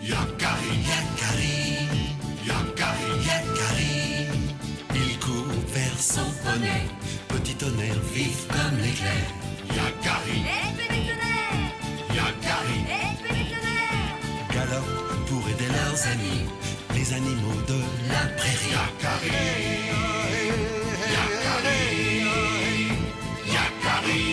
Yakari, Yakari, Yakari, Yakari. Il court vers son poney, petit tonnerre vif comme l'éclair. Yakari, Yakari, galope pour aider leurs amis, les animaux de la prairie. Yakari, Yakari, Yakari.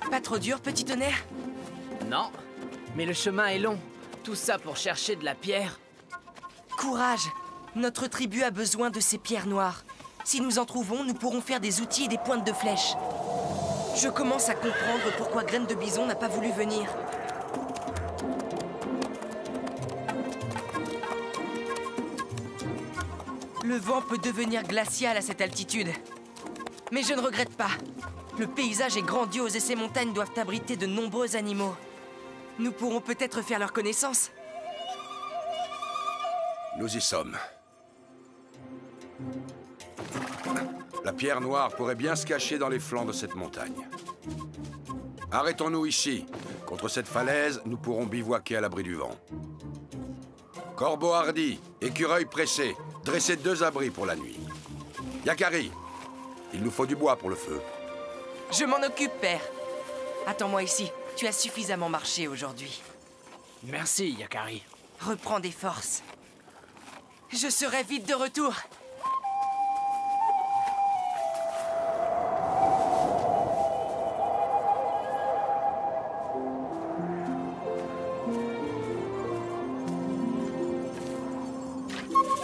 Pas trop dur, petit tonnerre? Non, mais le chemin est long. Tout ça pour chercher de la pierre. Courage! Notre tribu a besoin de ces pierres noires. Si nous en trouvons, nous pourrons faire des outils et des pointes de flèches. Je commence à comprendre pourquoi Graine de Bison n'a pas voulu venir. Le vent peut devenir glacial à cette altitude. Mais je ne regrette pas. Le paysage est grandiose et ces montagnes doivent abriter de nombreux animaux. Nous pourrons peut-être faire leur connaissance. Nous y sommes. La pierre noire pourrait bien se cacher dans les flancs de cette montagne. Arrêtons-nous ici. Contre cette falaise, nous pourrons bivouaquer à l'abri du vent. Corbeau hardi, écureuil pressé, dressez 2 abris pour la nuit. Yakari, il nous faut du bois pour le feu. Je m'en occupe, père. Attends-moi ici. Tu as suffisamment marché aujourd'hui. Merci, Yakari. Reprends des forces. Je serai vite de retour.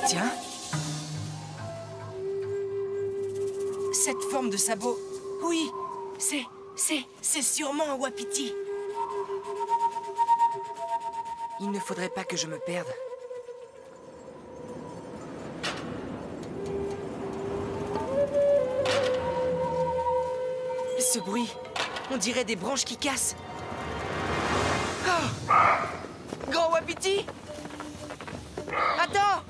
Tiens. Cette forme de sabot. Oui, c'est sûrement un wapiti. Il ne faudrait pas que je me perde. Ce bruit, on dirait des branches qui cassent. Oh! Grand wapiti! Attends!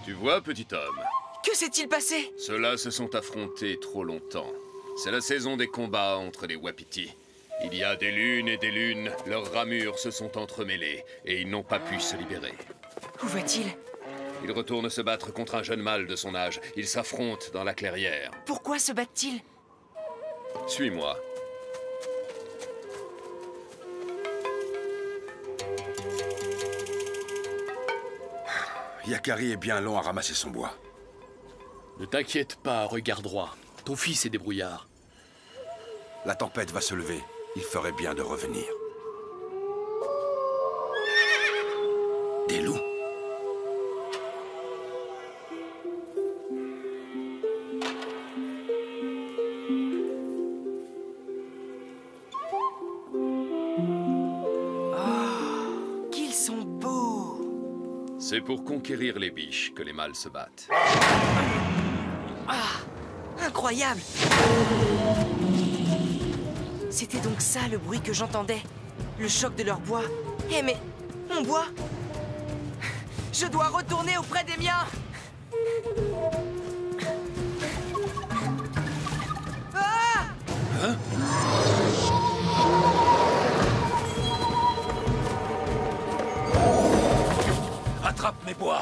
Tu vois, petit homme, Que s'est-il passé? ceux-là se sont affrontés trop longtemps. C'est la saison des combats entre les wapitis. Il y a des lunes et des lunes, leurs ramures se sont entremêlées et ils n'ont pas pu se libérer. Où va-t-il? Ils retournent se battre contre un jeune mâle de son âge. Ils s'affrontent dans la clairière. Pourquoi se battent-ils? Suis-moi. Yakari est bien long à ramasser son bois. Ne t'inquiète pas, regarde droit. Ton fils est débrouillard. La tempête va se lever. Il ferait bien de revenir. Des loups. Qu'ils sont beaux! C'est pour conquérir les biches que les mâles se battent. Incroyable! C'était donc ça le bruit que j'entendais. Le choc de leur bois. Eh mais, mon bois? Je dois retourner auprès des miens! Ah! Hein? Attrape mes bois!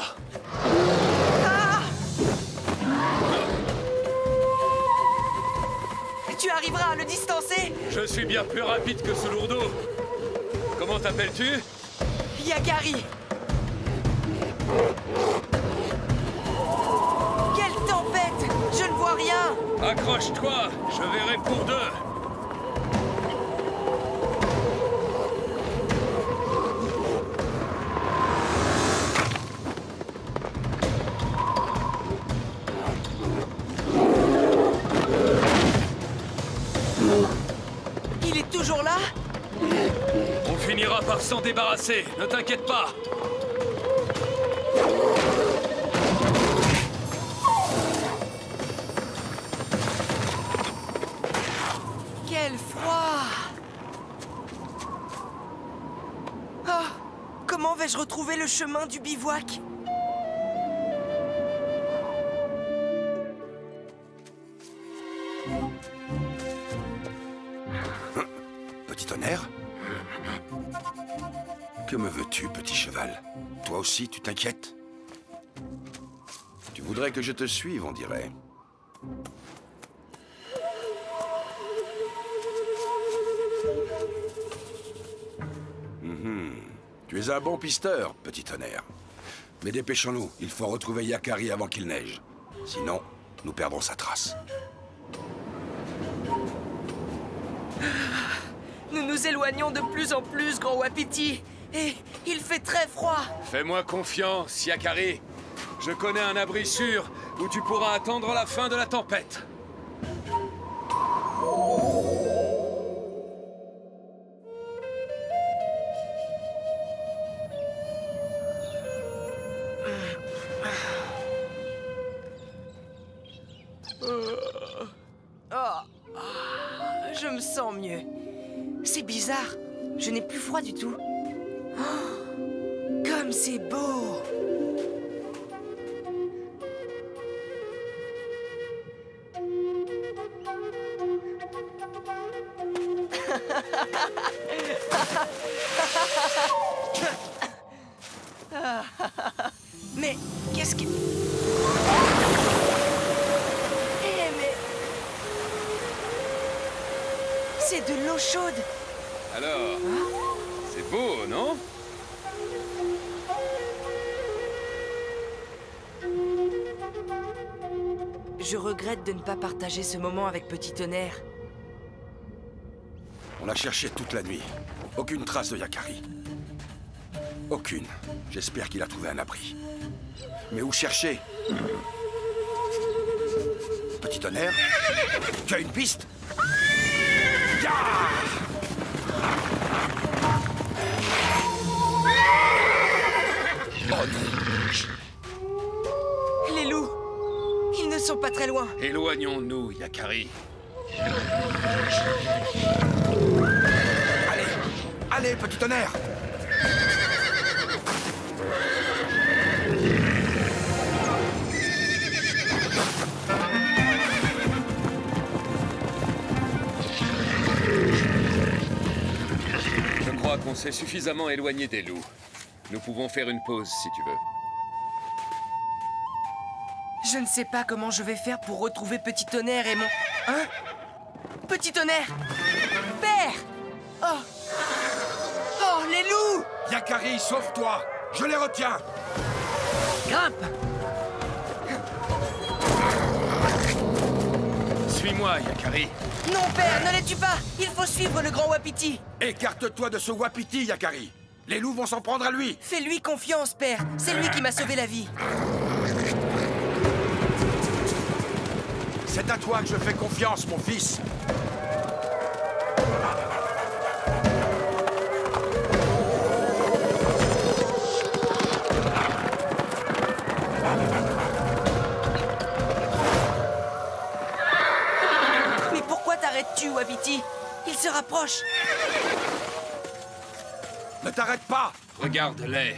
Tu arriveras à le distancer? Je suis bien plus rapide que ce lourdeau. Comment t'appelles-tu? Yakari! Quelle tempête! Je ne vois rien! Accroche-toi, je verrai pour 2. Il est toujours là? On finira par s'en débarrasser, ne t'inquiète pas. vais-je retrouver le chemin du bivouac? Petit tonnerre? Que me veux-tu, petit cheval? Toi aussi, tu t'inquiètes? Tu voudrais que je te suive, on dirait. Tu es un bon pisteur, petit tonnerre. Mais dépêchons-nous, il faut retrouver Yakari avant qu'il neige. Sinon, nous perdrons sa trace. Nous nous éloignons de plus en plus, grand Wapiti. Et il fait très froid. Fais-moi confiance, Yakari. Je connais un abri sûr où tu pourras attendre la fin de la tempête. Je me sens mieux. C'est bizarre. Je n'ai plus froid du tout. Oh, comme c'est beau! Mais qu'est-ce que... mais... C'est de l'eau chaude! Alors, c'est beau, non? Je regrette de ne pas partager ce moment avec Petit Tonnerre. On a cherché toute la nuit. Aucune trace de Yakari. Aucune. J'espère qu'il a trouvé un abri. Mais où chercher? Petit tonnerre? Tu as une piste? Ya! Oh non! Les loups! Ils ne sont pas très loin. Éloignons-nous, Yakari. Allez! Allez, petit tonnerre! Je crois qu'on s'est suffisamment éloigné des loups. Nous pouvons faire une pause, si tu veux. Je ne sais pas comment je vais faire pour retrouver Petit Tonnerre et mon... Hein? Petit Tonnerre! Père! Oh! Oh, les loups! Yakari, sauve-toi! Je les retiens! Grimpe! Suis-moi, Yakari. Non, père, ne les tue pas! Il faut suivre le grand Wapiti! Écarte-toi de ce Wapiti, Yakari! Les loups vont s'en prendre à lui! Fais-lui confiance, père! C'est lui qui m'a sauvé la vie! C'est à toi que je fais confiance, mon fils! Mais pourquoi t'arrêtes-tu, Wapiti? Il se rapproche! Ne t'arrête pas! Regarde-les.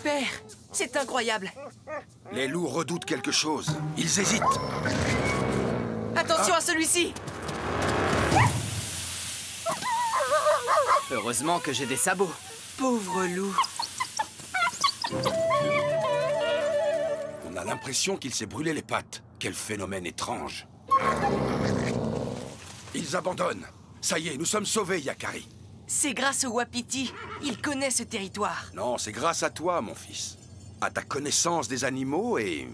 Père, c'est incroyable! Les loups redoutent quelque chose. Ils hésitent. Attention à celui-ci! Heureusement que j'ai des sabots. Pauvre loup! On a l'impression qu'il s'est brûlé les pattes. Quel phénomène étrange. Ils abandonnent. Ça y est, nous sommes sauvés, Yakari. C'est grâce au Wapiti. Il connaît ce territoire. Non, c'est grâce à toi, mon fils. À ta connaissance des animaux et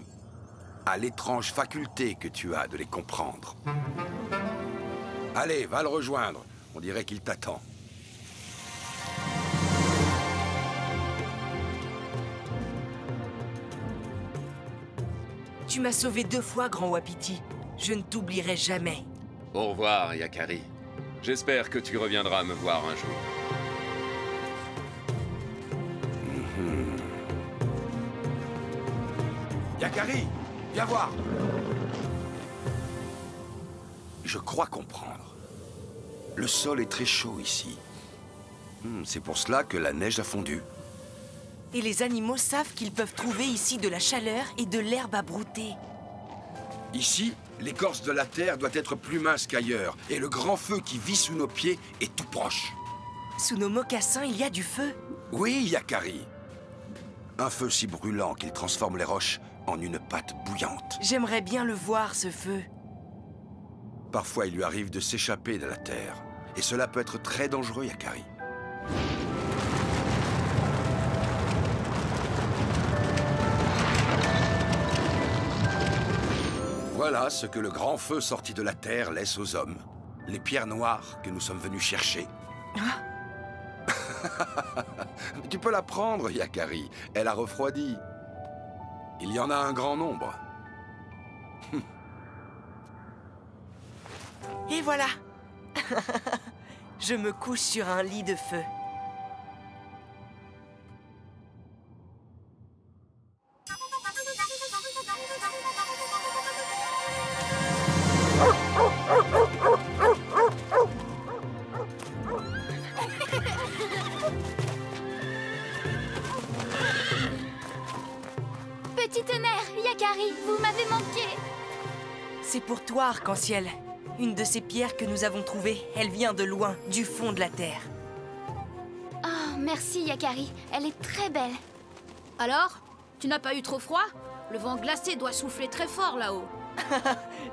à l'étrange faculté que tu as de les comprendre. Allez, va le rejoindre. On dirait qu'il t'attend. Tu m'as sauvé 2 fois, grand Wapiti. Je ne t'oublierai jamais. Au revoir, Yakari. J'espère que tu reviendras me voir un jour. Yakari, viens voir. Je crois comprendre. Le sol est très chaud ici. C'est pour cela que la neige a fondu. Et les animaux savent qu'ils peuvent trouver ici de la chaleur et de l'herbe à brouter. Ici, l'écorce de la terre doit être plus mince qu'ailleurs, et le grand feu qui vit sous nos pieds est tout proche. Sous nos mocassins, il y a du feu. Oui, Yakari. Un feu si brûlant qu'il transforme les roches en une pâte bouillante. J'aimerais bien le voir, ce feu. Parfois, il lui arrive de s'échapper de la terre. Et cela peut être très dangereux, Yakari. Voilà ce que le grand feu sorti de la terre laisse aux hommes. Les pierres noires que nous sommes venus chercher. Tu peux la prendre, Yakari. Elle a refroidi. Il y en a un grand nombre. Et voilà. Je me couche sur un lit de feu. Petit tonnerre, Yakari, vous m'avez manqué. C'est pour toi, Arc-en-Ciel. Une de ces pierres que nous avons trouvées, elle vient de loin, du fond de la terre. Oh, merci Yakari, elle est très belle. Alors, tu n'as pas eu trop froid? Le vent glacé doit souffler très fort là-haut.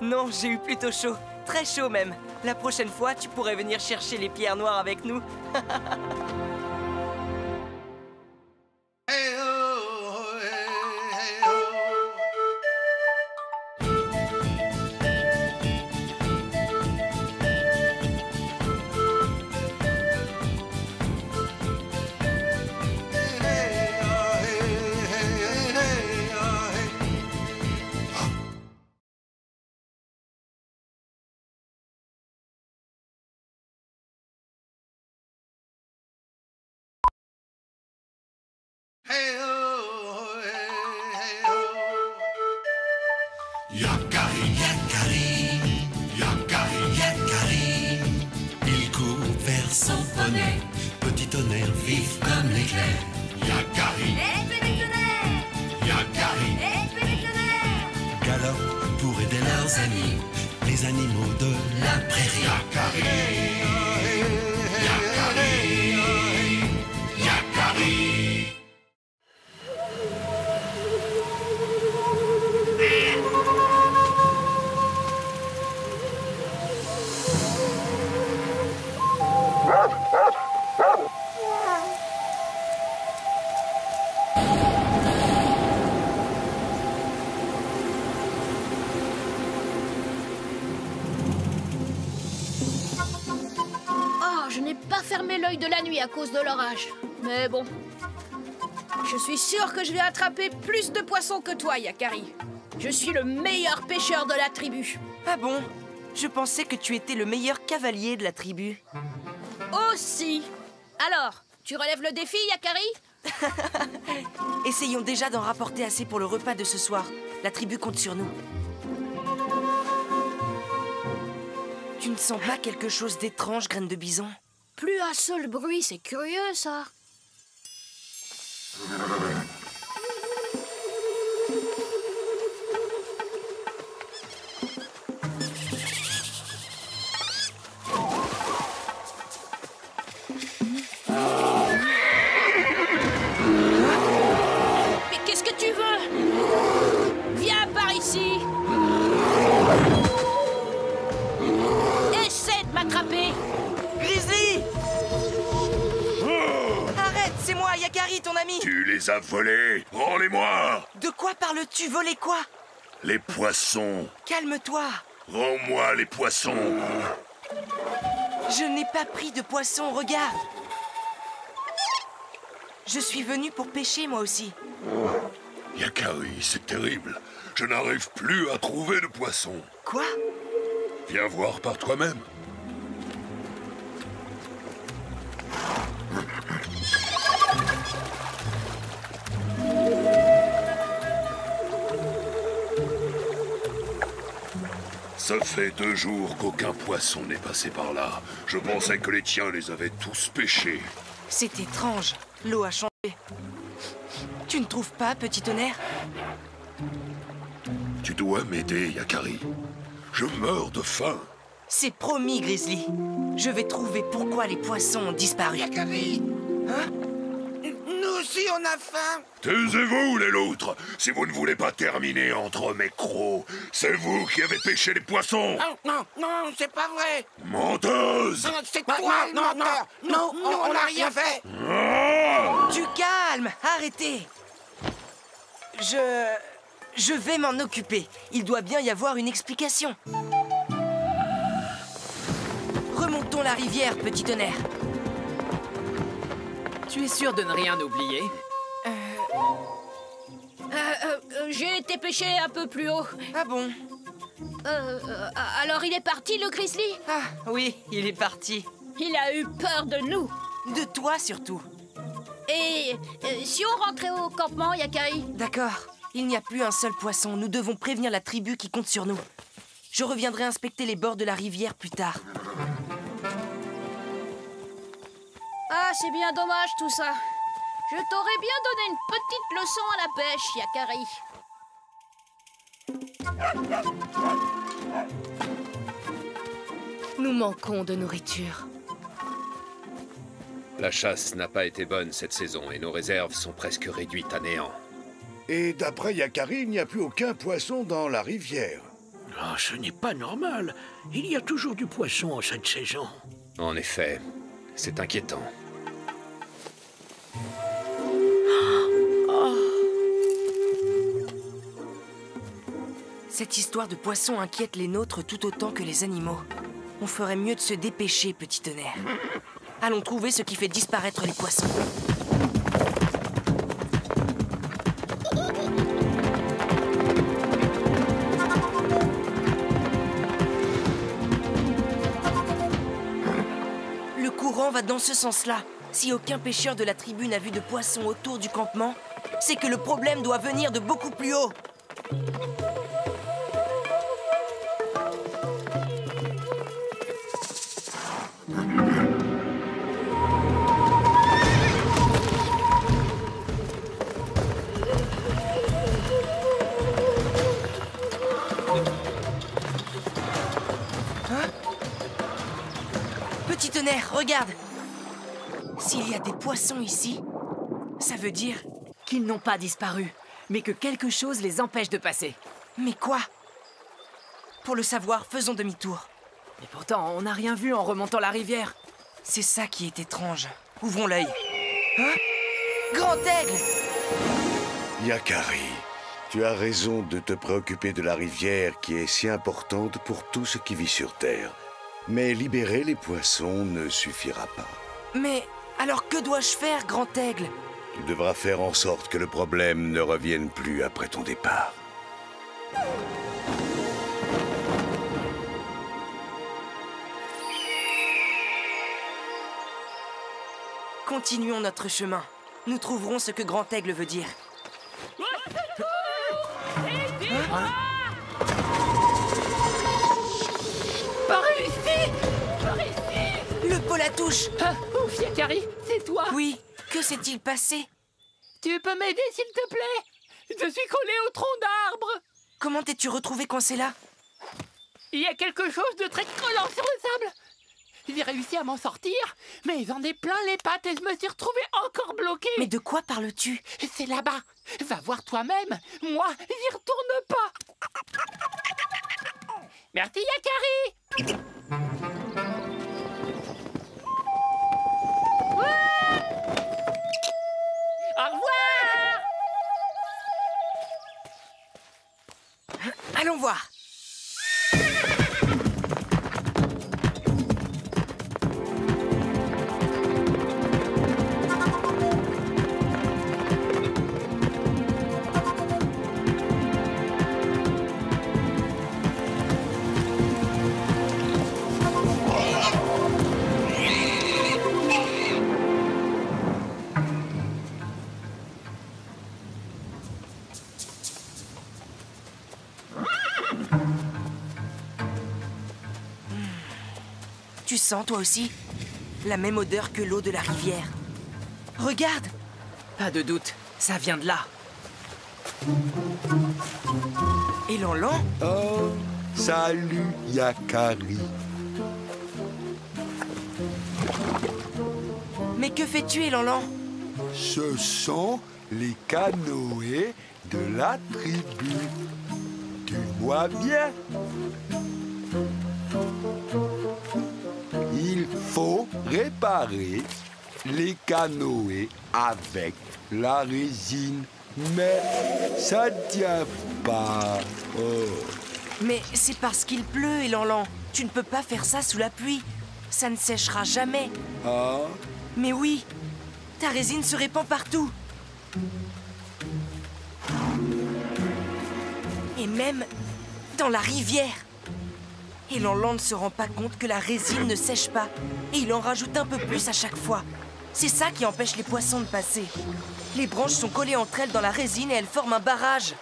Non, j'ai eu plutôt chaud. Très chaud même. La prochaine fois, tu pourrais venir chercher les pierres noires avec nous. Yakari, Yakari, Yakari, Yakari. Il court vers son poney, petit tonnerre vif comme l'éclair. Yakari, Petit tonnerre, Yakari, petit tonnerre. galope pour aider leurs amis, les animaux de la prairie. Yakari, Yakari, Yakari. Oh, je n'ai pas fermé l'œil de la nuit à cause de l'orage. Mais bon, je suis sûre que je vais attraper plus de poissons que toi, Yakari. Je suis le meilleur pêcheur de la tribu. Ah bon? Je pensais que tu étais le meilleur cavalier de la tribu. Aussi. Alors, tu relèves le défi, Yakari? Essayons déjà d'en rapporter assez pour le repas de ce soir. La tribu compte sur nous. Tu ne sens pas quelque chose d'étrange, graine de bison? Plus un seul bruit, c'est curieux, ça. Mais qu'est-ce que tu veux? Viens par ici. Essaie de m'attraper. Grizzly! Arrête, c'est moi, Yakari, ton ami! Tu les as volés. Rends-les-moi. De quoi parles-tu? Voler quoi? Les poissons. Calme-toi! Rends-moi les poissons. Je n'ai pas pris de poisson, regarde! Je suis venu pour pêcher, moi aussi. Yakari, c'est terrible. Je n'arrive plus à trouver de poissons. Quoi? Viens voir par toi-même. Ça fait 2 jours qu'aucun poisson n'est passé par là. Je pensais que les tiens les avaient tous pêchés. C'est étrange. L'eau a changé. Tu ne trouves pas, petit tonnerre? Tu dois m'aider, Yakari. Je meurs de faim. C'est promis, Grizzly. Je vais trouver pourquoi les poissons ont disparu. Yakari! Hein? Nous aussi, on a faim! Taisez-vous, les loutres! Si vous ne voulez pas terminer entre mes crocs, c'est vous qui avez pêché les poissons! Non, c'est pas vrai! Menteuse! C'est toi le menteur! Non, on n'a rien fait! Du calme! Arrêtez! Je vais m'en occuper. Il doit bien y avoir une explication. Remontons la rivière, petit tonnerre. Tu es sûr de ne rien oublier? J'ai été pêcher un peu plus haut. Ah bon? Alors il est parti, le grizzly? Ah oui, il est parti. Il a eu peur de nous. De toi surtout. Et si on rentrait au campement, Yakari? D'accord. Il n'y a plus un seul poisson. Nous devons prévenir la tribu qui compte sur nous. Je reviendrai inspecter les bords de la rivière plus tard. Ah, c'est bien dommage tout ça. Je t'aurais bien donné une petite leçon à la pêche, Yakari. Nous manquons de nourriture. La chasse n'a pas été bonne cette saison et nos réserves sont presque réduites à néant. Et d'après Yakari, il n'y a plus aucun poisson dans la rivière. Ah, ce n'est pas normal. Il y a toujours du poisson en cette saison. En effet, c'est inquiétant. Cette histoire de poisson inquiète les nôtres tout autant que les animaux. On ferait mieux de se dépêcher, petit tonnerre. Allons trouver ce qui fait disparaître les poissons. Le courant va dans ce sens-là. Si aucun pêcheur de la tribu n'a vu de poissons autour du campement, c'est que le problème doit venir de beaucoup plus haut. Petit tonnerre, regarde! S'il y a des poissons ici, ça veut dire qu'ils n'ont pas disparu, mais que quelque chose les empêche de passer. Mais quoi? Pour le savoir, faisons demi-tour. Et pourtant, on n'a rien vu en remontant la rivière. C'est ça qui est étrange. Ouvrons l'œil. Hein? Grand aigle! Yakari, tu as raison de te préoccuper de la rivière qui est si importante pour tout ce qui vit sur Terre. Mais libérer les poissons ne suffira pas. Mais alors que dois-je faire, grand aigle? Tu devras faire en sorte que le problème ne revienne plus après ton départ. Continuons notre chemin. Nous trouverons ce que grand aigle veut dire. Hein? Par ici! Par ici! Le pot la touche! Ouf, Yakari, c'est toi! Oui, que s'est-il passé? Tu peux m'aider, s'il te plaît? Je suis collé au tronc d'arbre! Comment t'es-tu retrouvé coincé là? Il y a quelque chose de très collant sur le sable! J'ai réussi à m'en sortir, mais j'en ai plein les pattes et je me suis retrouvé encore bloqué! Mais de quoi parles-tu? C'est là-bas! Va voir toi-même! Moi, j'y retourne pas! Merci, Yakari! Au revoir! Allons voir. Tu sens, toi aussi? La même odeur que l'eau de la rivière. Regarde! Pas de doute, ça vient de là. Et Lanlan? Oh, salut, Yakari. Mais que fais-tu, Lanlan? Ce sont les canoës de la tribu. Tu vois bien? Il faut réparer les canoës avec la résine. Mais ça ne tient pas. Oh. Mais c'est parce qu'il pleut, Lanlan. Tu ne peux pas faire ça sous la pluie. Ça ne séchera jamais. Ah? Mais oui, ta résine se répand partout. Et même dans la rivière. Et Lanlan ne se rend pas compte que la résine ne sèche pas. Et il en rajoute un peu plus à chaque fois. C'est ça qui empêche les poissons de passer. Les branches sont collées entre elles dans la résine et elles forment un barrage.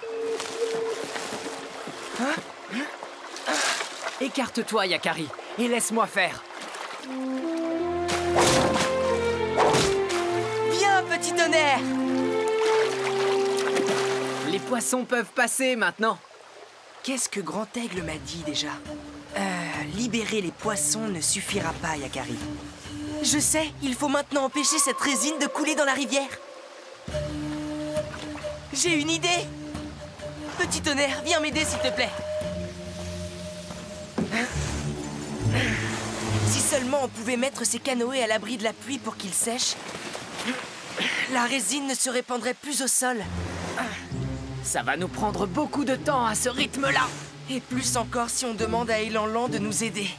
Écarte-toi, Yakari, et laisse-moi faire. Viens, petit tonnerre! Les poissons peuvent passer maintenant. Qu'est-ce que Grand Aigle m'a dit déjà? Libérer les poissons ne suffira pas, Yakari. Je sais, il faut maintenant empêcher cette résine de couler dans la rivière. J'ai une idée! Petit tonnerre, viens m'aider s'il te plaît. Si seulement on pouvait mettre ces canoës à l'abri de la pluie pour qu'ils sèchent, la résine ne se répandrait plus au sol. Ça va nous prendre beaucoup de temps à ce rythme-là. Et plus encore si on demande à Lanlan de nous aider.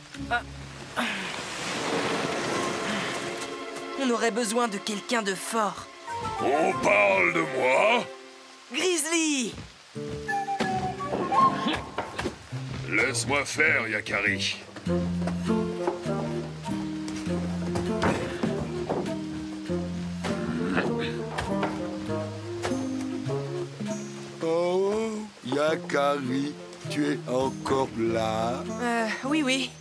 On aurait besoin de quelqu'un de fort. On parle de moi? Grizzly! Laisse-moi faire, Yakari. Oh, Yakari, tu es encore là? Oui.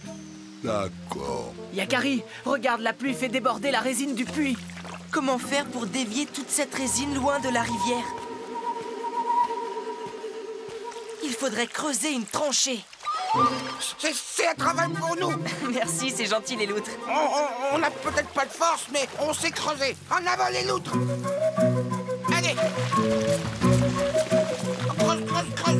D'accord. Yakari, regarde, la pluie fait déborder la résine du puits. Comment faire pour dévier toute cette résine loin de la rivière? Il faudrait creuser une tranchée. C'est un travail pour nous. Merci, c'est gentil les loutres. On n'a peut-être pas de force, mais on sait creuser. En avant les loutres. Allez. Creuse.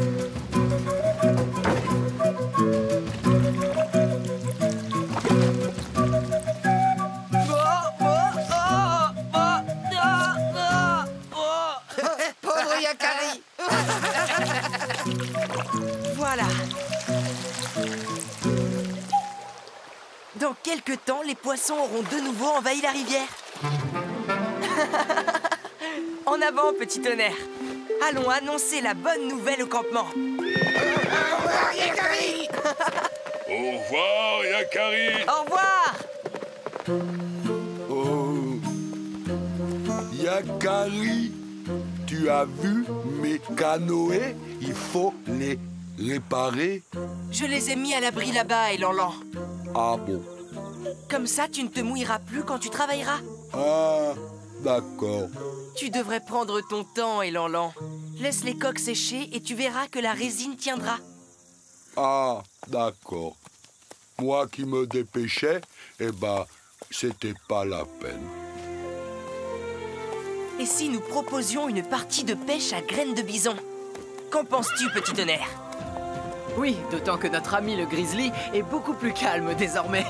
Pauvre Yakari. Voilà. Dans quelques temps, les poissons auront de nouveau envahi la rivière. En avant, petit tonnerre. Allons annoncer la bonne nouvelle au campement. Au revoir, Yakari. Au revoir, Yakari. Au revoir. Oh, Yakari, tu as vu mes canoës? Il faut les réparer. Je les ai mis à l'abri là-bas, Lanlan. Ah bon? Comme ça, tu ne te mouilleras plus quand tu travailleras. Ah, d'accord. Tu devrais prendre ton temps, Lanlan. Laisse les coques sécher et tu verras que la résine tiendra. Ah, d'accord. Moi qui me dépêchais, eh ben, c'était pas la peine. Et si nous proposions une partie de pêche à graines de bison? Qu'en penses-tu, petit tonnerre? Oui, d'autant que notre ami le grizzly est beaucoup plus calme désormais.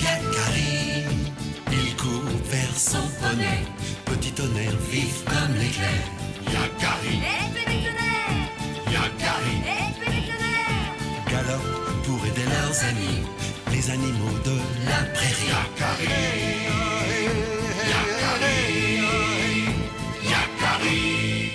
Yakari, il court vers son poney. Petit tonnerre vif comme l'éclair. Yakari, Yakari, galope pour aider leurs amis, les animaux de la prairie. Yakari, Yakari, Yakari.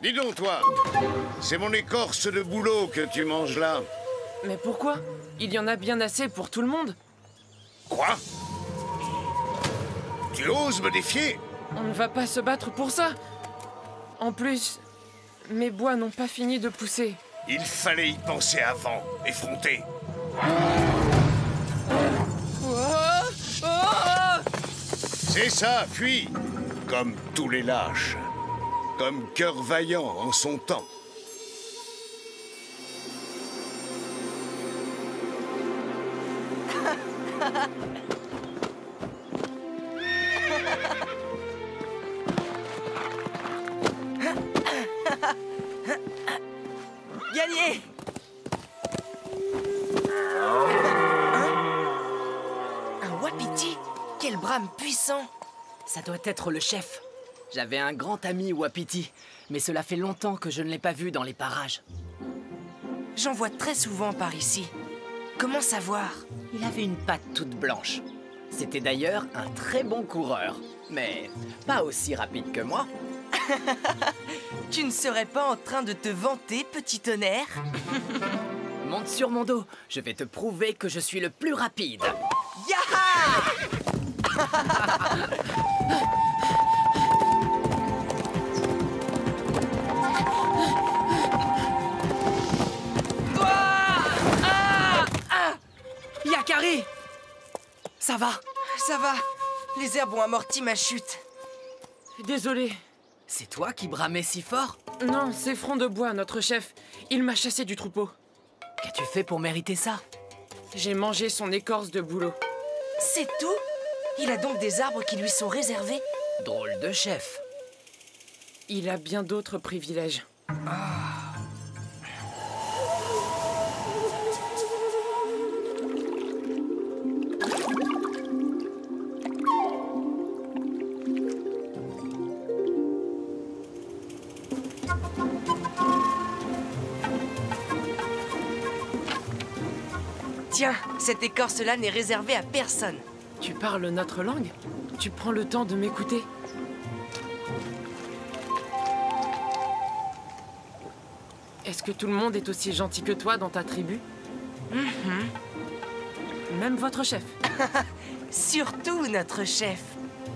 Dis donc, toi, c'est mon écorce de bouleau que tu manges là. Mais pourquoi? Il y en a bien assez pour tout le monde. Quoi? Tu oses me défier? On ne va pas se battre pour ça. En plus, mes bois n'ont pas fini de pousser. Il fallait y penser avant, effronter. C'est ça, fuis. Comme tous les lâches. Comme Cœur Vaillant en son temps. Gagné! Un wapiti? Quel brame puissant! Ça doit être le chef. J'avais un grand ami wapiti, mais cela fait longtemps que je ne l'ai pas vu dans les parages. J'en vois très souvent par ici. Comment savoir? Il avait une patte toute blanche. C'était d'ailleurs un très bon coureur, mais pas aussi rapide que moi. Tu ne serais pas en train de te vanter, petit tonnerre? Monte sur mon dos, je vais te prouver que je suis le plus rapide. Yaha! Yakari! Ça va? Ça va. Les herbes ont amorti ma chute. Désolé. C'est toi qui bramais si fort? Non, c'est Front de Bois, notre chef. Il m'a chassé du troupeau. Qu'as-tu fait pour mériter ça? J'ai mangé son écorce de bouleau. C'est tout? Il a donc des arbres qui lui sont réservés? Drôle de chef. Il a bien d'autres privilèges. Tiens, cette écorce-là n'est réservée à personne. Tu parles notre langue? Tu prends le temps de m'écouter? Est-ce que tout le monde est aussi gentil que toi dans ta tribu? Même votre chef? Surtout notre chef.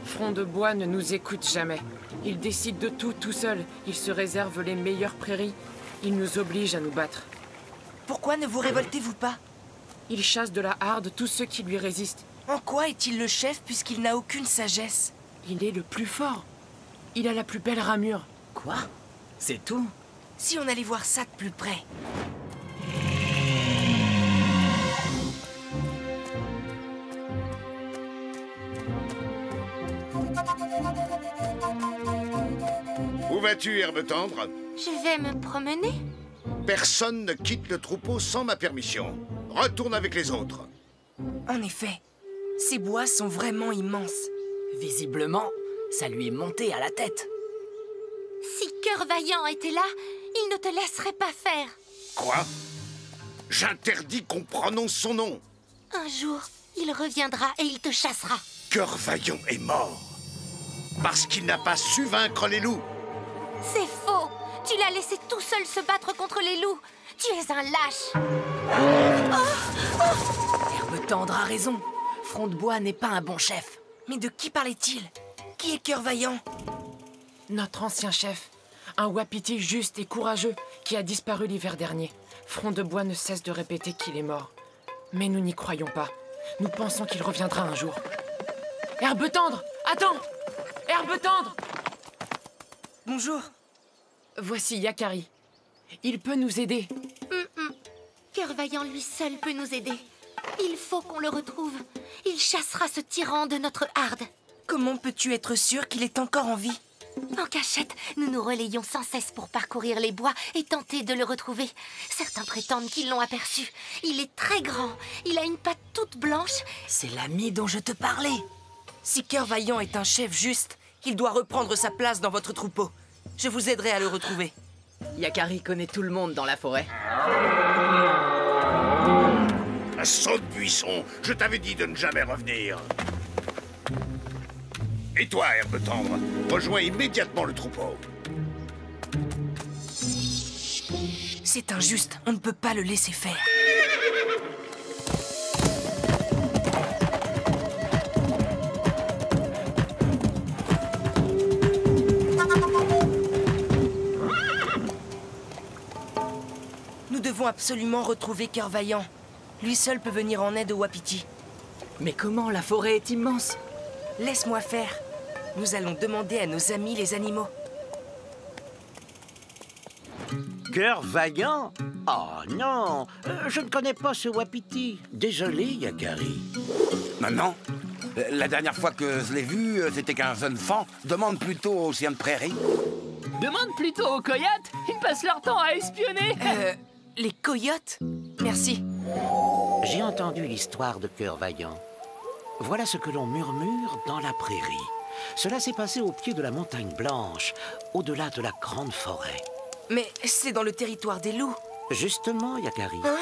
Front de Bois ne nous écoute jamais. Il décide de tout seul. Il se réserve les meilleures prairies. Il nous oblige à nous battre. Pourquoi ne vous révoltez-vous pas? Il chasse de la harde tous ceux qui lui résistent. En quoi est-il le chef puisqu'il n'a aucune sagesse? Il est le plus fort. Il a la plus belle ramure. Quoi? C'est tout? Si on allait voir ça de plus près. Où vas-tu, Herbe Tendre? Je vais me promener. Personne ne quitte le troupeau sans ma permission. Retourne avec les autres. En effet, ces bois sont vraiment immenses. Visiblement, ça lui est monté à la tête. Si Cœur Vaillant était là, il ne te laisserait pas faire. Quoi? J'interdis qu'on prononce son nom. Un jour, il reviendra et il te chassera. Cœur Vaillant est mort. Parce qu'il n'a pas su vaincre les loups. C'est faux. Tu l'as laissé tout seul se battre contre les loups. Tu es un lâche. Herbe Tendre a raison. Front de Bois n'est pas un bon chef. Mais de qui parlait-il? Qui est Cœur Vaillant? Notre ancien chef. Un wapiti juste et courageux qui a disparu l'hiver dernier. Front de Bois ne cesse de répéter qu'il est mort. Mais nous n'y croyons pas. Nous pensons qu'il reviendra un jour. Herbe Tendre! Attends! Herbe Tendre! Bonjour. Voici Yakari. Il peut nous aider. Cœur Vaillant lui seul peut nous aider. Il faut qu'on le retrouve. Il chassera ce tyran de notre harde. Comment peux-tu être sûr qu'il est encore en vie? En cachette, nous nous relayons sans cesse pour parcourir les bois et tenter de le retrouver. Certains prétendent qu'ils l'ont aperçu. Il est très grand. Il a une patte toute blanche. C'est l'ami dont je te parlais. Si Cœur Vaillant est un chef juste, il doit reprendre sa place dans votre troupeau. Je vous aiderai à le retrouver. Yakari connaît tout le monde dans la forêt. Saute buisson, je t'avais dit de ne jamais revenir. Et toi, Herbe Tendre, rejoins immédiatement le troupeau. C'est injuste, on ne peut pas le laisser faire. Nous devons absolument retrouver Cœur Vaillant. Lui seul peut venir en aide aux wapitis. Mais comment? La forêt est immense. Laisse-moi faire. Nous allons demander à nos amis les animaux. Cœur Vaillant? Oh non, je ne connais pas ce wapiti. Désolé, Yakari. Maintenant, la dernière fois que je l'ai vu, c'était qu'un jeune fan. Demande plutôt aux chiens de prairie. Demande plutôt aux coyotes. Ils passent leur temps à espionner. Les coyotes? Merci. J'ai entendu l'histoire de Cœur Vaillant. Voilà ce que l'on murmure dans la prairie. Cela s'est passé au pied de la montagne blanche, au-delà de la grande forêt. Mais c'est dans le territoire des loups. Justement, Yakari. Hein?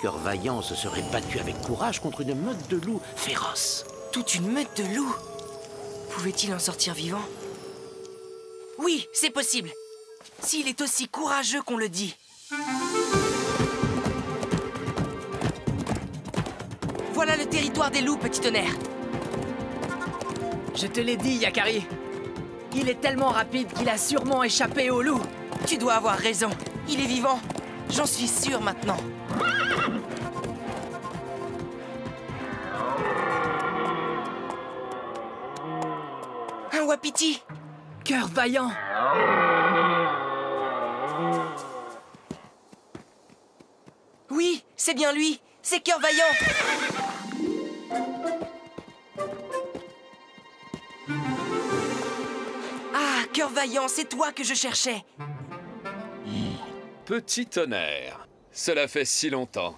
Cœur Vaillant se serait battu avec courage contre une meute de loups féroces. Toute une meute de loups? Pouvait-il en sortir vivant? Oui, c'est possible. S'il est aussi courageux qu'on le dit. Voilà le territoire des loups, petit tonnerre. Je te l'ai dit, Yakari. Il est tellement rapide qu'il a sûrement échappé aux loups. Tu dois avoir raison. Il est vivant. J'en suis sûr maintenant. Un wapiti. Cœur Vaillant. Oui, c'est bien lui. C'est Cœur Vaillant. Ah, Cœur Vaillant, c'est toi que je cherchais. Petit tonnerre, cela fait si longtemps.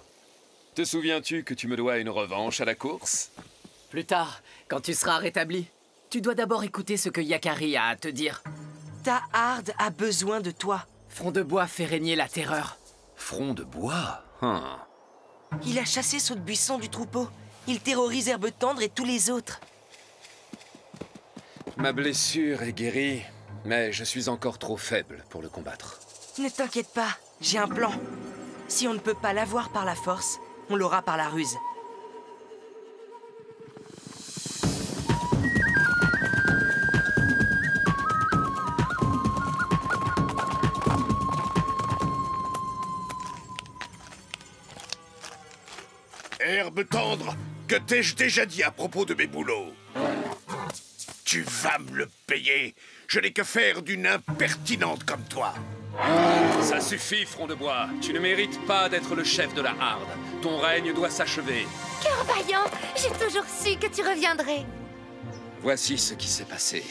Te souviens-tu que tu me dois une revanche à la course? Plus tard, quand tu seras rétabli, tu dois d'abord écouter ce que Yakari a à te dire. Ta harde a besoin de toi. Front de Bois fait régner la terreur. Front de Bois? Il a chassé Saute Buisson du troupeau. Il terrorise Herbe Tendre et tous les autres. Ma blessure est guérie, mais je suis encore trop faible pour le combattre. Ne t'inquiète pas, j'ai un plan. Si on ne peut pas l'avoir par la force, on l'aura par la ruse. Herbe Tendre, que t'ai-je déjà dit à propos de mes boulots? Tu vas me le payer. Je n'ai que faire d'une impertinente comme toi. Ça suffit, Front de Bois. Tu ne mérites pas d'être le chef de la harde. Ton règne doit s'achever. Cœur Vaillant, j'ai toujours su que tu reviendrais. Voici ce qui s'est passé.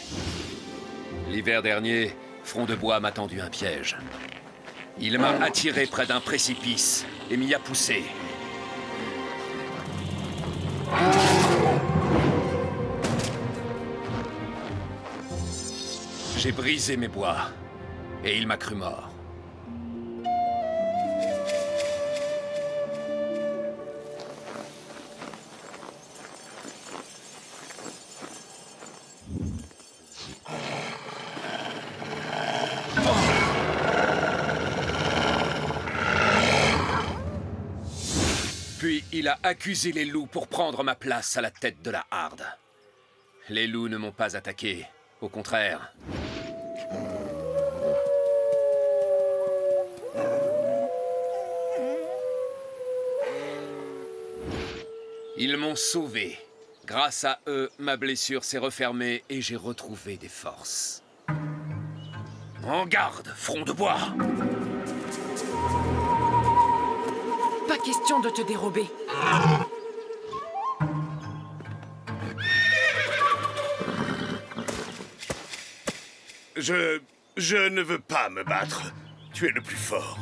L'hiver dernier, Front de Bois m'a tendu un piège. Il m'a attiré près d'un précipice et m'y a poussé. J'ai brisé mes bois et il m'a cru mort. Puis il a accusé les loups pour prendre ma place à la tête de la harde. Les loups ne m'ont pas attaqué, au contraire. Ils m'ont sauvé. Grâce à eux, ma blessure s'est refermée et j'ai retrouvé des forces. En garde, Front de Bois! Pas question de te dérober. Je ne veux pas me battre. Tu es le plus fort.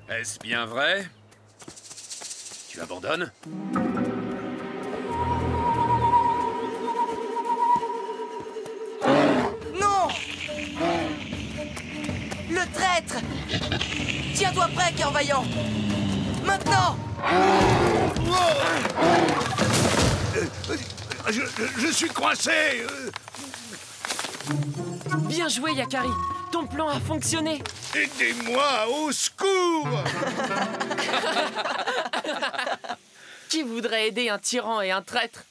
Est-ce bien vrai? Tu abandonnes? Non! Le traître! Tiens-toi prêt, Cœur Vaillant! Maintenant! Je suis coincé! Bien joué, Yakari. Ton plan a fonctionné. Aidez-moi, au secours! Qui voudrait aider un tyran et un traître?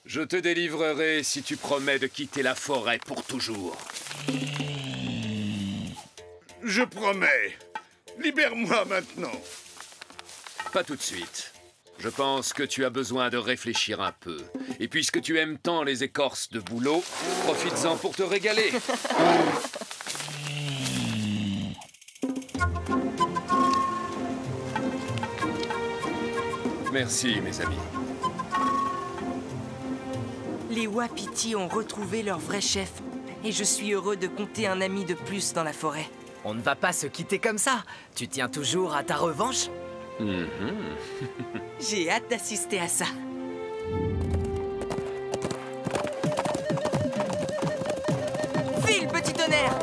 Je te délivrerai si tu promets de quitter la forêt pour toujours. Je promets. Libère-moi maintenant. Pas tout de suite. Je pense que tu as besoin de réfléchir un peu. Et puisque tu aimes tant les écorces de bouleau, profites-en pour te régaler. Merci, mes amis. Les wapitis ont retrouvé leur vrai chef. Et je suis heureux de compter un ami de plus dans la forêt. On ne va pas se quitter comme ça. Tu tiens toujours à ta revanche? J'ai hâte d'assister à ça. File, petit tonnerre!